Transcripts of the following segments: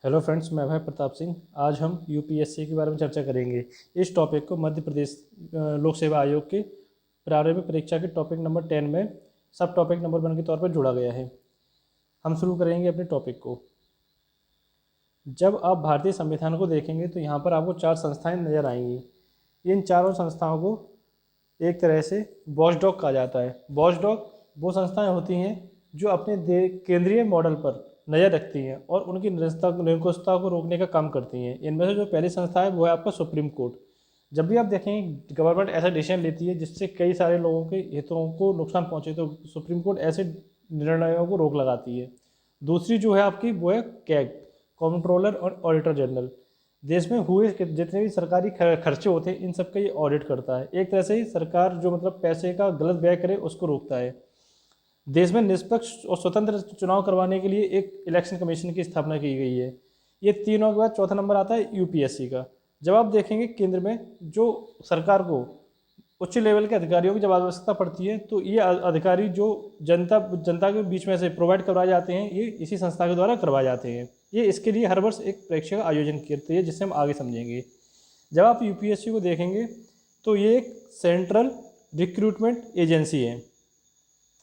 Hello friends, मैं भाई प्रताप सिंह। आज हम यूपीएससी के बारे में चर्चा करेंगे। इस टॉपिक को मध्य प्रदेश लोक सेवा आयोग के प्रारंभिक परीक्षा के टॉपिक नंबर 10 में सब टॉपिक नंबर 1 के तौर पर जोड़ा गया है। हम शुरू करेंगे अपने टॉपिक को। जब आप भारतीय संविधान को देखेंगे तो यहाँ पर आपको 4 संस्थाएं नज़र आएंगी। इन चारों संस्थाओं को एक तरह से वॉचडॉग कहा जाता है। वॉचडॉग वो संस्थाएं होती हैं जो अपने केंद्रीय मॉडल पर नज़र रखती हैं और उनकी निरंकुशता को रोकने का काम करती हैं। इनमें से जो पहली संस्था है वो है आपका सुप्रीम कोर्ट। जब भी आप देखेंगे गवर्नमेंट ऐसा डिसीजन लेती है जिससे कई सारे लोगों के हितों को नुकसान पहुंचे तो सुप्रीम कोर्ट ऐसे निर्णयों को रोक लगाती है। दूसरी जो है आपकी वो है कैग, कंट्रोलर और ऑडिटर जनरल। देश में हुए जितने भी सरकारी खर्चे होते हैं इन सब का ये ऑडिट करता है। एक तरह से ही सरकार जो मतलब पैसे का गलत व्यय करे उसको रोकता है। देश में निष्पक्ष और स्वतंत्र चुनाव करवाने के लिए एक इलेक्शन कमीशन की स्थापना की गई है। ये तीनों के बाद चौथा नंबर आता है यूपीएससी का। जब आप देखेंगे केंद्र में जो सरकार को उच्च लेवल के अधिकारियों की जब आवश्यकता पड़ती है तो ये अधिकारी जो जनता के बीच में से प्रोवाइड करवाए जाते हैं ये इसी संस्था के द्वारा करवाए जाते हैं। ये इसके लिए हर वर्ष एक परीक्षा का आयोजन करती है जिससे हम आगे समझेंगे। जब आप यूपीएससी को देखेंगे तो ये एक सेंट्रल रिक्रूटमेंट एजेंसी है।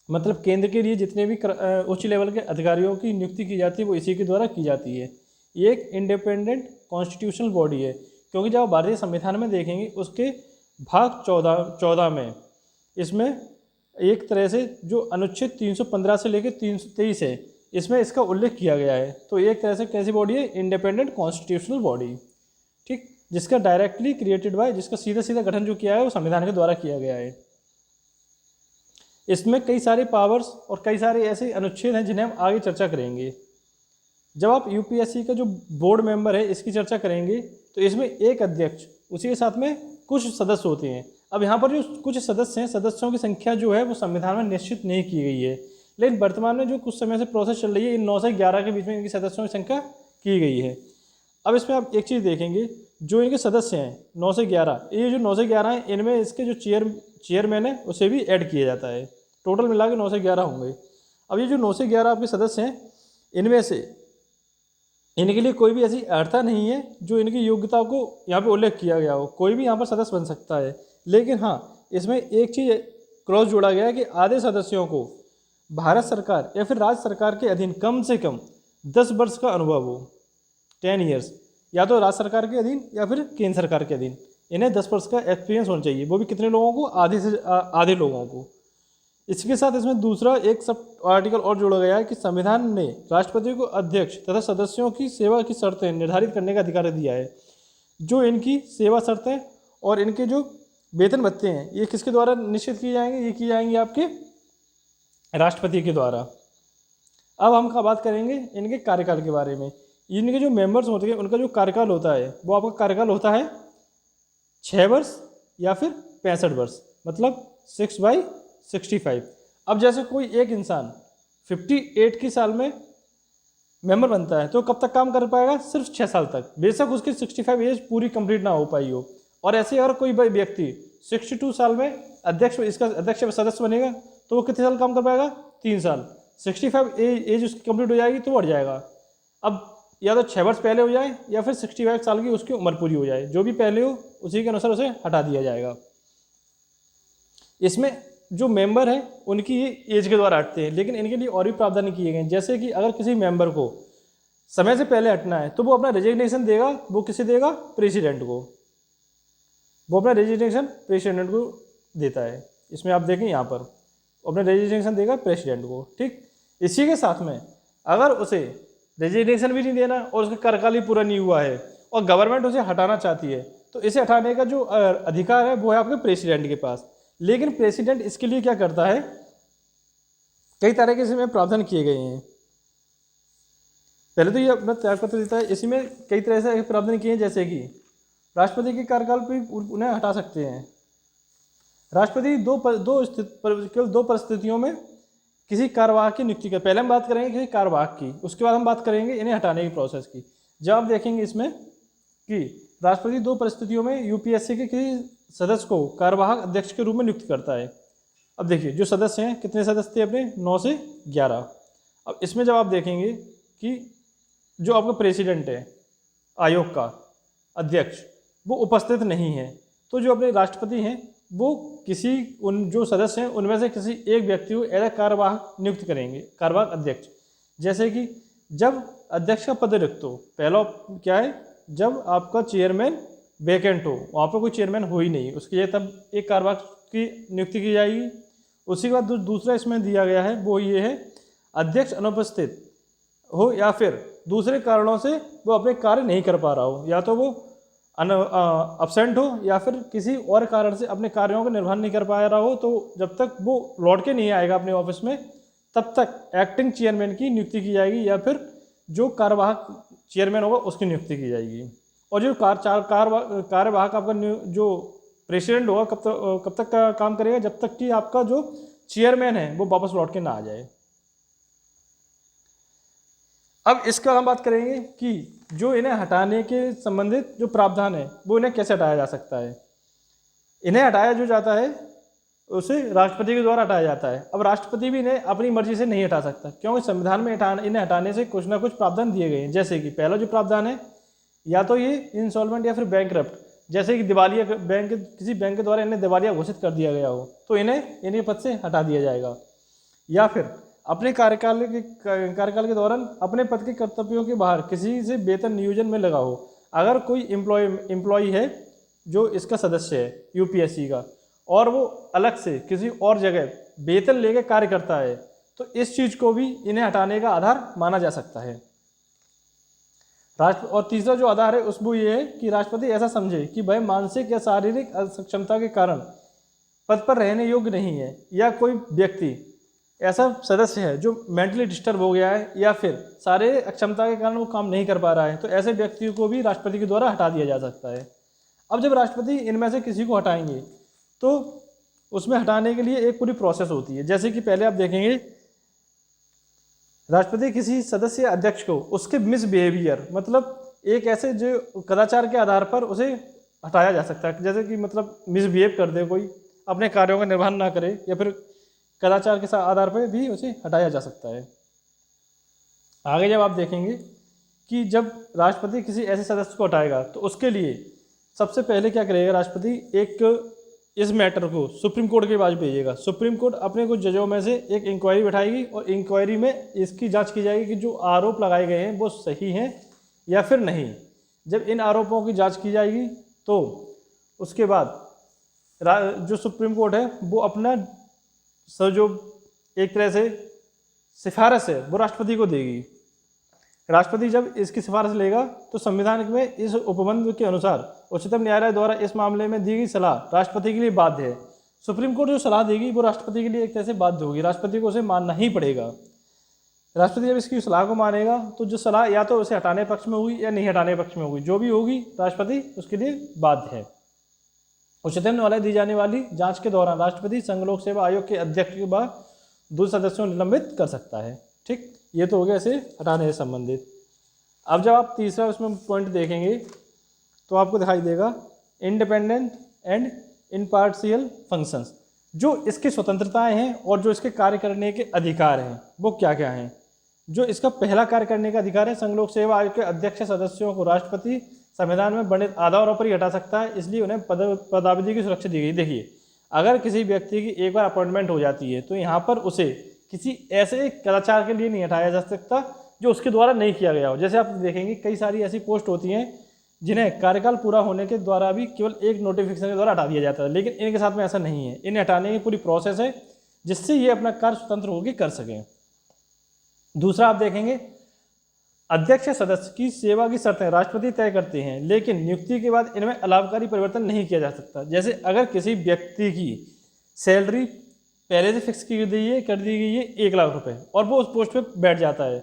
मतलब केंद्र के लिए जितने भी उच्च लेवल के अधिकारियों की नियुक्ति की जाती है वो इसी के द्वारा की जाती है। ये एक इंडिपेंडेंट कॉन्स्टिट्यूशनल बॉडी है क्योंकि जब आप भारतीय संविधान में देखेंगे उसके भाग 14 में इसमें एक तरह से जो अनुच्छेद 315 से लेकर 323 है इसमें इसका उल्लेख किया गया है। तो एक तरह से कैसी बॉडी है? इंडिपेंडेंट कॉन्स्टिट्यूशनल बॉडी, ठीक, जिसका डायरेक्टली क्रिएटेड बाय, जिसका सीधा सीधा गठन जो किया है वो संविधान के द्वारा किया गया है। इसमें कई सारे पावर्स और कई सारे ऐसे अनुच्छेद हैं जिन्हें हम आगे चर्चा करेंगे। जब आप यूपीएससी का जो बोर्ड मेंबर है इसकी चर्चा करेंगे तो इसमें एक अध्यक्ष, उसी के साथ में कुछ सदस्य होते हैं। अब यहाँ पर जो कुछ सदस्य हैं, सदस्यों की संख्या जो है वो संविधान में निश्चित नहीं की गई है, लेकिन वर्तमान में जो कुछ समय से प्रोसेस चल रही है इन 9 से 11 के बीच में इनकी सदस्यों की संख्या की गई है। अब इसमें आप एक चीज़ देखेंगे, जो इनके सदस्य हैं 9 से 11, ये जो 9 से 11 हैं इनमें इसके जो चेयरमैन है उसे भी ऐड किया जाता है। टोटल मिला के 9 से 11 होंगे। अब ये जो 9 से 11 आपके सदस्य हैं इनमें से इनके लिए कोई भी ऐसी अर्हता नहीं है जो इनकी योग्यता को यहाँ पे उल्लेख किया गया हो। कोई भी यहाँ पर सदस्य बन सकता है, लेकिन हाँ इसमें एक चीज़ क्लॉज जोड़ा गया है कि आधे सदस्यों को भारत सरकार या फिर राज्य सरकार के अधीन कम से कम 10 वर्ष का अनुभव हो, 10 ईयर्स, या तो राज्य सरकार के अधीन या फिर केंद्र सरकार के अधीन। इन्हें 10 वर्ष का एक्सपीरियंस होना चाहिए, वो भी कितने लोगों को? आधे से आधे लोगों को। इसके साथ इसमें दूसरा एक सब आर्टिकल और जोड़ा गया है कि संविधान ने राष्ट्रपति को अध्यक्ष तथा सदस्यों की सेवा की शर्तें निर्धारित करने का अधिकार दिया है। जो इनकी सेवा शर्तें और इनके जो वेतन भत्ते हैं ये किसके द्वारा निश्चित किए जाएंगे? ये किए जाएंगे आपके राष्ट्रपति के द्वारा। अब हम बात करेंगे इनके कार्यकाल के बारे में। इनके जो मेंबर्स होते हैं उनका जो कार्यकाल होता है वो आपका कार्यकाल होता है 6 वर्ष या फिर 65 वर्ष, मतलब 6/65। अब जैसे कोई एक इंसान 58 की साल में मेंबर बनता है तो कब तक काम कर पाएगा? सिर्फ 6 साल तक, बेशक उसकी 65 एज पूरी कंप्लीट ना हो पाई हो। और ऐसे अगर कोई व्यक्ति 62 साल में इसका अध्यक्ष सदस्य बनेगा तो वो कितने साल काम कर पाएगा? 3 साल। 65 एज उसकी कंप्लीट हो जाएगी तो बढ़ जाएगा। अब या तो 6 वर्ष पहले हो जाए या फिर 65 साल की उसकी उम्र पूरी हो जाए, जो भी पहले हो उसी के अनुसार उसे हटा दिया जाएगा। इसमें जो मेंबर हैं उनकी एज के द्वारा हटते हैं, लेकिन इनके लिए और भी प्रावधान किए गए हैं। जैसे कि अगर किसी मेंबर को समय से पहले हटना है तो वो अपना रेजिग्नेशन देगा। वो किसे देगा? प्रेसिडेंट को। वो अपना रेजिग्नेशन प्रेसिडेंट को देता है। इसमें आप देखें यहाँ पर अपना रेजिग्नेशन देगा प्रेसिडेंट को, ठीक। इसी के साथ में अगर उसे रेजिग्नेशन भी नहीं देना और उसका कार्यकाल ही पूरा नहीं हुआ है और गवर्नमेंट उसे हटाना चाहती है तो इसे हटाने का जो अधिकार है वो है आपके प्रेसिडेंट के पास। लेकिन प्रेसिडेंट इसके लिए क्या करता है? कई तरह के इसमें प्रावधान किए गए हैं। पहले तो ये अपना त्यागपत्र देता है, इसी में कई तरह से प्रावधान किए हैं, जैसे कि राष्ट्रपति के कार्यकाल पर उन्हें हटा सकते हैं। राष्ट्रपति केवल 2 परिस्थितियों में किसी कार्यवाहक की नियुक्ति कर। पहले हम बात करेंगे किसी कार्यवाहक की, उसके बाद हम बात करेंगे इन्हें हटाने की प्रोसेस की। जब आप देखेंगे इसमें कि राष्ट्रपति 2 परिस्थितियों में यूपीएससी के किसी सदस्य को कार्यवाहक अध्यक्ष के रूप में नियुक्त करता है। अब देखिए जो सदस्य हैं, कितने सदस्य थे अपने? 9 से 11। अब इसमें जब आप देखेंगे कि जो आपका प्रेसिडेंट है आयोग का अध्यक्ष, वो उपस्थित नहीं है, तो जो अपने राष्ट्रपति हैं वो किसी उन जो सदस्य हैं उनमें से किसी एक व्यक्ति को एज कार्यवाहक नियुक्त करेंगे, कार्यवाहक अध्यक्ष। जैसे कि जब अध्यक्ष का पद रिक्त हो, पहला क्या है, जब आपका चेयरमैन वैकेंट हो, वहाँ पर कोई चेयरमैन हो ही नहीं, उसके लिए तब एक कार्यवाहक की नियुक्ति की जाएगी। उसी के बाद दूसरा इसमें दिया गया है वो ये है, अध्यक्ष अनुपस्थित हो या फिर दूसरे कारणों से वो अपने कार्य नहीं कर पा रहा हो, या तो वो अब्सेंट हो या फिर किसी और कारण से अपने कार्यों को निर्वहन नहीं कर पा रहा हो, तो जब तक वो लौट के नहीं आएगा अपने ऑफिस में तब तक एक्टिंग चेयरमैन की नियुक्ति की जाएगी या फिर जो कार्यवाहक चेयरमैन होगा उसकी नियुक्ति की जाएगी। और जो कार्यवाहक आपका जो प्रेसिडेंट होगा कब तक का काम करेगा, जब तक कि आपका जो चेयरमैन है वो वापस लौट के ना आ जाए। अब इसका हम बात करेंगे कि जो इन्हें हटाने के संबंधित जो प्रावधान है वो इन्हें कैसे हटाया जा सकता है। इन्हें हटाया जो जाता है उसे राष्ट्रपति के द्वारा हटाया जाता है। अब राष्ट्रपति भी इन्हें अपनी मर्जी से नहीं हटा सकता, क्योंकि संविधान में इन्हें हटाने से कुछ ना कुछ प्रावधान दिए गए हैं। जैसे कि पहला जो प्रावधान है, या तो ये इंसॉल्वेंट या फिर बैंकरप्ट, जैसे कि दिवालिया बैंक, किसी बैंक के द्वारा इन्हें दिवालिया घोषित कर दिया गया हो तो इन्हें इनके पद से हटा दिया जाएगा। या फिर अपने कार्यकाल के दौरान अपने पद के कर्तव्यों के बाहर किसी से वेतन नियोजन में लगा हो। अगर कोई एम्प्लॉय है जो इसका सदस्य है यूपीएससी का, और वो अलग से किसी और जगह वेतन लेके कार्य करता है, तो इस चीज़ को भी इन्हें हटाने का आधार माना जा सकता है। और तीसरा जो आधार है उसमें ये है कि राष्ट्रपति ऐसा समझे कि वह मानसिक या शारीरिक असक्षमता के कारण पद पर रहने योग्य नहीं है, या कोई व्यक्ति ऐसा सदस्य है जो मेंटली डिस्टर्ब हो गया है या फिर शारीरिक अक्षमता के कारण वो काम नहीं कर पा रहा है, तो ऐसे व्यक्ति को भी राष्ट्रपति के द्वारा हटा दिया जा सकता है। अब जब राष्ट्रपति इनमें से किसी को हटाएंगे तो उसमें हटाने के लिए एक पूरी प्रोसेस होती है। जैसे कि पहले आप देखेंगे, राष्ट्रपति किसी सदस्य अध्यक्ष को उसके मिसबिहेवियर, मतलब एक ऐसे जो कदाचार के आधार पर उसे हटाया जा सकता है। जैसे कि मतलब मिसबिहेव कर दे, कोई अपने कार्यों का निर्वहन ना करे, या फिर कदाचार के आधार पर भी उसे हटाया जा सकता है। आगे जब आप देखेंगे कि जब राष्ट्रपति किसी ऐसे सदस्य को हटाएगा तो उसके लिए सबसे पहले क्या करेगा, राष्ट्रपति एक इस मैटर को सुप्रीम कोर्ट के पास भेजेगा। सुप्रीम कोर्ट अपने कुछ जजों में से एक इंक्वायरी बैठाएगी और इंक्वायरी में इसकी जांच की जाएगी कि जो आरोप लगाए गए हैं वो सही हैं या फिर नहीं। जब इन आरोपों की जांच की जाएगी तो उसके बाद जो सुप्रीम कोर्ट है वो अपना जो एक तरह से सिफारिश है वो राष्ट्रपति को देगी। राष्ट्रपति जब इसकी सिफारिश लेगा तो संविधान में इस उपबंध के अनुसार उच्चतम न्यायालय द्वारा इस मामले में दी गई सलाह राष्ट्रपति के लिए बाध्य है। सुप्रीम कोर्ट जो सलाह देगी वो राष्ट्रपति के लिए एक तरह से बाध्य होगी, राष्ट्रपति को उसे मानना ही पड़ेगा। राष्ट्रपति जब इसकी सलाह को मानेगा तो जो सलाह या तो उसे हटाने पक्ष में होगी या नहीं हटाने पक्ष में होगी, जो भी होगी राष्ट्रपति उसके लिए बाध्य है। उच्चतम न्यायालय दी जाने वाली जांच के दौरान राष्ट्रपति संघ लोक सेवा आयोग के अध्यक्ष के बाद दूसरे सदस्यों को निलंबित कर सकता है। ठीक, ये तो हो गया इसे हटाने से संबंधित। अब जब आप तीसरा उसमें पॉइंट देखेंगे तो आपको दिखाई देगा इंडिपेंडेंट एंड इम्पार्शियल फंक्शंस। जो इसकी स्वतंत्रताएं हैं और जो इसके कार्य करने के अधिकार हैं वो क्या क्या हैं। जो इसका पहला कार्य करने का अधिकार है, संघ लोक सेवा आयोग के अध्यक्ष सदस्यों को राष्ट्रपति संविधान में वर्णित आधारों पर ही हटा सकता है, इसलिए उन्हें पदावधि की सुरक्षा दी गई। देखिए, अगर किसी व्यक्ति की एक बार अपॉइंटमेंट हो जाती है तो यहाँ पर उसे किसी ऐसे कदाचार के लिए नहीं हटाया जा सकता जो उसके द्वारा नहीं किया गया हो। जैसे आप देखेंगे कई सारी ऐसी पोस्ट होती हैं जिन्हें कार्यकाल पूरा होने के द्वारा भी केवल एक नोटिफिकेशन के द्वारा हटा दिया जाता है, लेकिन इनके साथ में ऐसा नहीं है। इन्हें हटाने की पूरी प्रोसेस है जिससे ये अपना कार्य स्वतंत्र होकर कर सकें। दूसरा आप देखेंगे, अध्यक्ष सदस्य की सेवा की शर्तें राष्ट्रपति तय करते हैं, लेकिन नियुक्ति के बाद इनमें अलाभकारी परिवर्तन नहीं किया जा सकता। जैसे अगर किसी व्यक्ति की सैलरी पहले से फिक्स कर दी गई है 1 लाख रुपए और वो उस पोस्ट पे बैठ जाता है,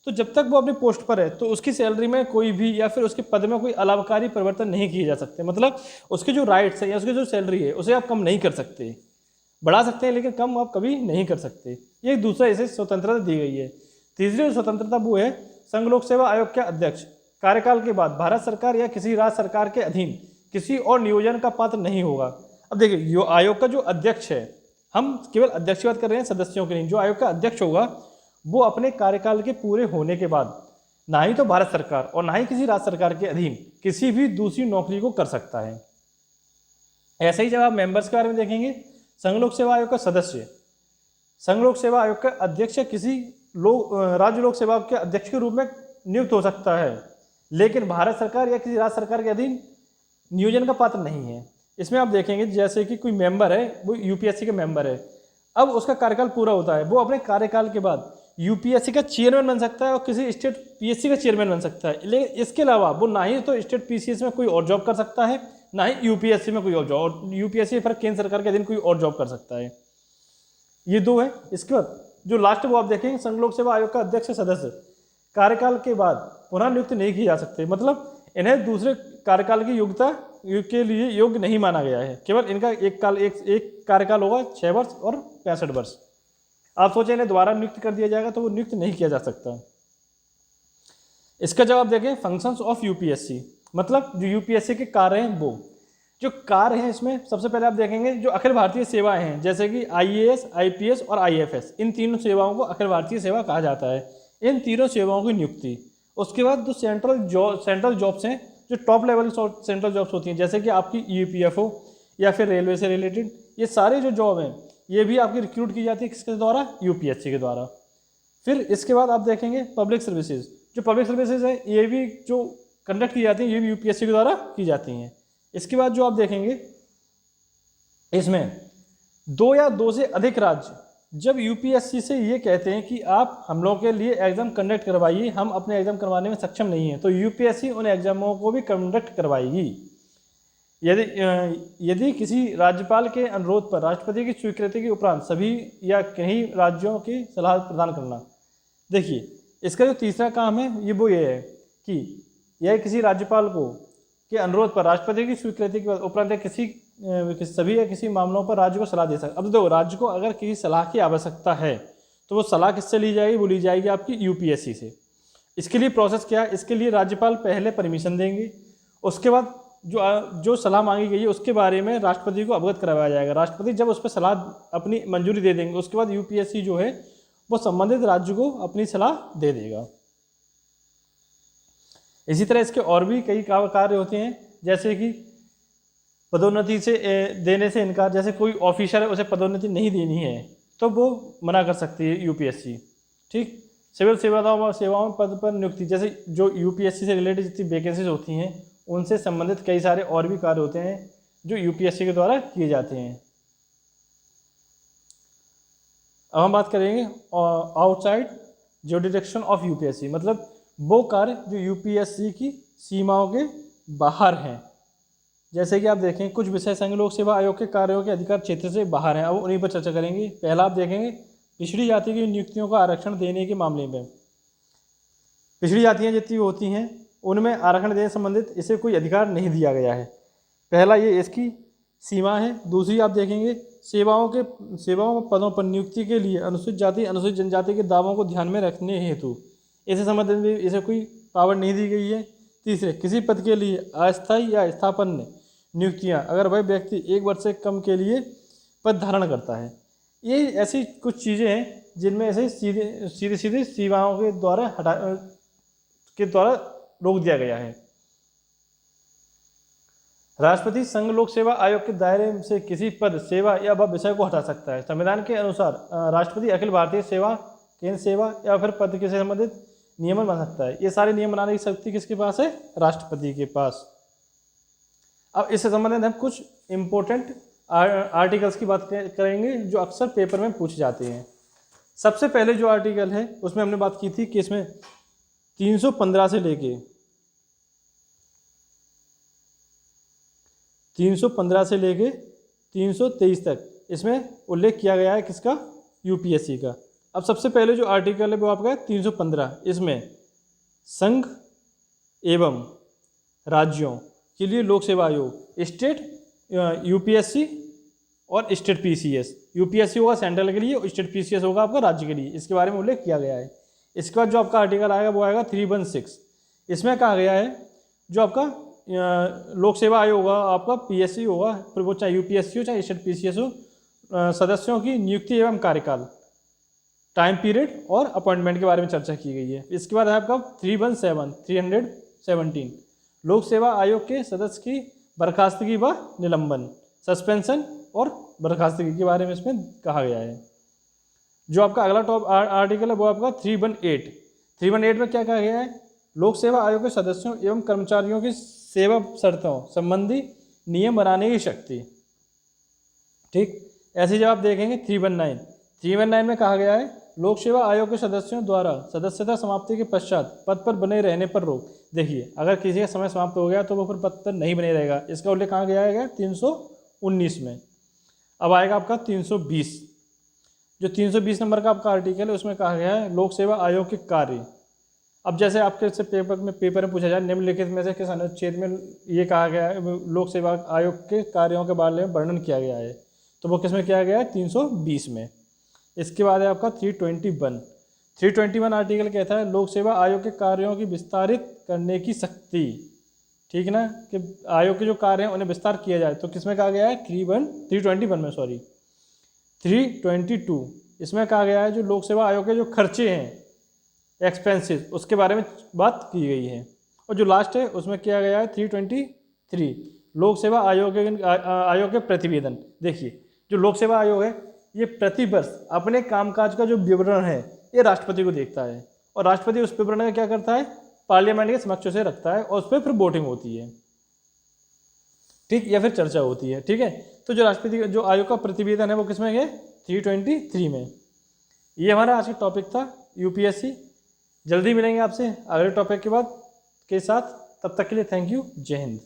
तो जब तक वो अपनी पोस्ट पर है तो उसकी सैलरी में कोई भी या फिर उसके पद में कोई अलाभकारी परिवर्तन नहीं किए जा सकते। मतलब उसके जो राइट्स है या उसकी जो सैलरी है उसे आप कम नहीं कर सकते, बढ़ा सकते हैं लेकिन कम आप कभी नहीं कर सकते। ये दूसरा इसे स्वतंत्रता दी गई है। तीसरी स्वतंत्रता वो है, संघ लोक सेवा आयोग के अध्यक्ष कार्यकाल के बाद भारत सरकार या किसी राज्य सरकार के अधीन किसी और नियोजन का पात्र नहीं होगा। अब देखिए, आयोग का जो अध्यक्ष है, हम केवल अध्यक्ष की बात कर रहे हैं, सदस्यों के नहीं। जो आयोग का अध्यक्ष होगा वो अपने कार्यकाल के पूरे होने के बाद ना ही तो भारत सरकार और ना ही किसी राज्य सरकार के अधीन किसी भी दूसरी नौकरी को कर सकता है। ऐसे ही जब आप मेंबर्स के बारे में देखेंगे, संघ लोक सेवा आयोग का सदस्य संघ लोक सेवा आयोग का अध्यक्ष किसी राज्य लोक सेवा के अध्यक्ष के रूप में नियुक्त हो सकता है, लेकिन भारत सरकार या किसी राज्य सरकार के अधीन नियोजन का पात्र नहीं है। इसमें आप देखेंगे जैसे कि कोई मेंबर है, वो यूपीएससी के मेंबर है, अब उसका कार्यकाल पूरा होता है, वो अपने कार्यकाल के बाद यूपीएससी का चेयरमैन बन सकता है और किसी स्टेट पीएससी का चेयरमैन बन सकता है। लेकिन इसके अलावा वो ना ही तो स्टेट पीसीएस में कोई और जॉब कर सकता है, ना ही यूपीएससी में कोई और जॉब, और यूपीएससी पर केंद्र सरकार के अधीन कोई और जॉब कर सकता है। ये दो है। इसके बाद जो लास्ट वो आप देखेंगे, संघ लोक सेवा आयोग का अध्यक्ष सदस्य कार्यकाल के बाद पुनः नियुक्त नहीं किए जा सकते, मतलब इन्हें दूसरे कार्यकाल की योग्यता के लिए योग्य नहीं माना गया है। केवल इनका एक कार्यकाल होगा 6 वर्ष और 65 वर्ष। आप सोचें इन्हें दोबारा नियुक्त कर दिया जाएगा तो वो नियुक्त नहीं किया जा सकता। इसका जवाब देखें, फंक्शंस ऑफ यूपीएससी, मतलब जो यूपीएससी के कार्य हैं, वो जो कार्य हैं इसमें सबसे पहले आप देखेंगे जो अखिल भारतीय सेवाएं हैं, जैसे कि आईएएस, आईपीएस और आईएफएस, इन तीनों सेवाओं को अखिल भारतीय सेवा कहा जाता है। इन तीनों सेवाओं की नियुक्ति, उसके बाद जो सेंट्रल जॉब्स हैं, जो टॉप लेवल सेंट्रल जॉब्स होती हैं, जैसे कि आपकी ईपीएफओ या फिर रेलवे से रिलेटेड, ये सारे जो जॉब हैं ये भी आपकी रिक्रूट की जाती है किसके द्वारा? यूपीएससी के द्वारा। फिर इसके बाद आप देखेंगे पब्लिक सर्विसेज, जो पब्लिक सर्विसेज है ये भी जो कंडक्ट की जाती हैं ये भी यूपीएससी के द्वारा की जाती हैं। इसके बाद जो आप देखेंगे इसमें 2 या 2 से अधिक राज्य जब यूपीएससी से ये कहते हैं कि आप हम लोगों के लिए एग्ज़ाम कंडक्ट करवाइए, हम अपने एग्ज़ाम करवाने में सक्षम नहीं हैं, तो यूपीएससी उन एग्ज़ामों को भी कंडक्ट करवाएगी। यदि किसी राज्यपाल के अनुरोध पर राष्ट्रपति की स्वीकृति के उपरांत सभी या कई राज्यों की सलाह प्रदान करना। देखिए इसका जो तीसरा काम है वो ये है कि यह किसी राज्यपाल को के अनुरोध पर राष्ट्रपति की स्वीकृति के उपरांत सभी या किसी मामलों पर राज्य को सलाह दे सकता। अब देखो राज्य को अगर किसी सलाह की आवश्यकता है तो वो सलाह किससे ली जाएगी? वो ली जाएगी आपकी यूपीएससी से। इसके लिए प्रोसेस क्या है? इसके लिए राज्यपाल पहले परमिशन देंगे, उसके बाद जो सलाह मांगी गई है उसके बारे में राष्ट्रपति को अवगत करवाया जाएगा। राष्ट्रपति जब उस पर सलाह अपनी मंजूरी दे देंगे उसके बाद यूपीएससी जो है वो संबंधित राज्य को अपनी सलाह दे देगा। इसी तरह इसके और भी कई कार्य होते हैं, जैसे कि पदोन्नति से देने से इनकार, जैसे कोई ऑफिसर है उसे पदोन्नति नहीं देनी है तो वो मना कर सकती है यूपीएससी। ठीक, सिविल सेवाओं पद पर नियुक्ति, जैसे जो यूपीएससी से रिलेटेड जितनी वैकेंसीज होती हैं उनसे संबंधित कई सारे और भी कार्य होते हैं जो यूपीएससी के द्वारा किए जाते हैं। अब हम बात करेंगे आउटसाइड ज्यूरिडिक्शन ऑफ यूपीएससी, मतलब वो कार्य जो यूपीएससी की सीमाओं के बाहर हैं। जैसे कि आप देखें कुछ विषय संघ लोक सेवा आयोग के कार्यों के अधिकार क्षेत्र से बाहर हैं, अब उन्हीं पर चर्चा करेंगे। पहला आप देखेंगे पिछड़ी जाति की नियुक्तियों का आरक्षण देने के मामले में। पिछड़ी जातियाँ जितनी होती हैं उनमें आरक्षण देने संबंधित इसे कोई अधिकार नहीं दिया गया है। पहला ये इसकी सीमा है। दूसरी आप देखेंगे सेवाओं पदों पर नियुक्ति के लिए अनुसूचित जाति अनुसूचित जनजाति के दावों को ध्यान में रखने हेतु इसे संबंधित भी इसे कोई पावर नहीं दी गई है। तीसरे, किसी पद के लिए अस्थायी या स्थापन्न नियुक्तियां अगर वह व्यक्ति 1 वर्ष से कम के लिए पद धारण करता है। ये ऐसी कुछ चीज़ें हैं जिनमें ऐसे सीधे सीमाओं के द्वारा रोक दिया गया है। राष्ट्रपति संघ लोक सेवा आयोग के दायरे से किसी पद, सेवा या वह विषय को हटा सकता है। संविधान के अनुसार राष्ट्रपति अखिल भारतीय सेवा, केंद्र सेवा या फिर पद के संबंधित नियमन बना सकता है। ये सारे नियम बनाने की शक्ति किसके पास है? राष्ट्रपति के पास। अब इससे संबंधित हम कुछ इंपॉर्टेंट आर्टिकल्स की बात करेंगे जो अक्सर पेपर में पूछे जाते हैं। सबसे पहले जो आर्टिकल है उसमें हमने बात की थी कि इसमें 315 से लेके 323 तक इसमें उल्लेख किया गया है किसका? यूपीएससी का। अब सबसे पहले जो आर्टिकल है वो आपका 315, इसमें संघ एवं राज्यों के लिए लोक सेवा आयोग, स्टेट यूपीएससी और स्टेट पीसीएस। यूपीएससी होगा सेंट्रल के लिए और स्टेट पीसीएस होगा आपका राज्य के लिए। इसके बारे में उल्लेख किया गया है। इसके बाद जो आपका आर्टिकल आएगा वो आएगा 316। इसमें कहा गया है जो आपका लोक सेवा आयोग होगा, आपका पीएससी होगा, फिर वो चाहे यूपीएससी हो चाहे स्टेट पीसीएस हो, सदस्यों की नियुक्ति एवं कार्यकाल। टाइम पीरियड और अपॉइंटमेंट के बारे में चर्चा की गई है। इसके बाद है आपका 317 लोक सेवा आयोग के सदस्य की बर्खास्तगी व निलंबन, सस्पेंशन और बर्खास्तगी के बारे में इसमें कहा गया है। जो आपका अगला टॉप आर्टिकल है वो आपका 318 में क्या कहा गया है, लोक सेवा आयोग के सदस्यों एवं कर्मचारियों की सेवा शर्तों संबंधी नियम बनाने की शक्ति। ठीक, ऐसे जब आप देखेंगे 319 में कहा गया है, लोक सेवा आयोग के सदस्यों द्वारा सदस्यता समाप्ति के पश्चात पद पर बने रहने पर रोक। देखिए, अगर किसी का समय समाप्त हो गया तो वो फिर पद पर नहीं बने रहेगा। इसका उल्लेख कहाँ गया है 319 में। अब आएगा आपका 320, जो 320 नंबर का आपका आर्टिकल है उसमें कहा गया है, लोक सेवा आयोग के कार्य। अब जैसे आपके से पेपर में पूछा जाए, निम्नलिखित में से किस अनुच्छेद में ये कहा गया है लोक सेवा आयोग के कार्यों के बारे में वर्णन किया गया है, तो वो किस में किया गया है 320 में। इसके बाद है आपका 321 आर्टिकल कहता है, लोक सेवा आयोग के कार्यों की विस्तारित करने की शक्ति। ठीक ना, कि आयोग के जो कार्य हैं उन्हें विस्तार किया जाए, तो किस में कहा गया है 322 इसमें कहा गया है, जो लोक सेवा आयोग के जो खर्चे हैं एक्सपेंसेस उसके बारे में बात की गई है। और जो लास्ट है उसमें किया गया है 323 लोक सेवा आयोग के प्रतिवेदन। देखिए, जो लोक सेवा आयोग है ये प्रतिवर्ष अपने कामकाज का जो विवरण है ये राष्ट्रपति को देखता है, और राष्ट्रपति उस विवरण का क्या करता है, पार्लियामेंट के समक्ष से रखता है, और उस पर फिर वोटिंग होती है। ठीक, या फिर चर्चा होती है। ठीक है, तो जो राष्ट्रपति जो आयोग का प्रतिवेदन है वो किसमें है 323 में। ये हमारा आज का टॉपिक था यूपीएससी। जल्दी मिलेंगे आपसे अगले टॉपिक के साथ। तब तक के लिए थैंक यू, जय हिंद।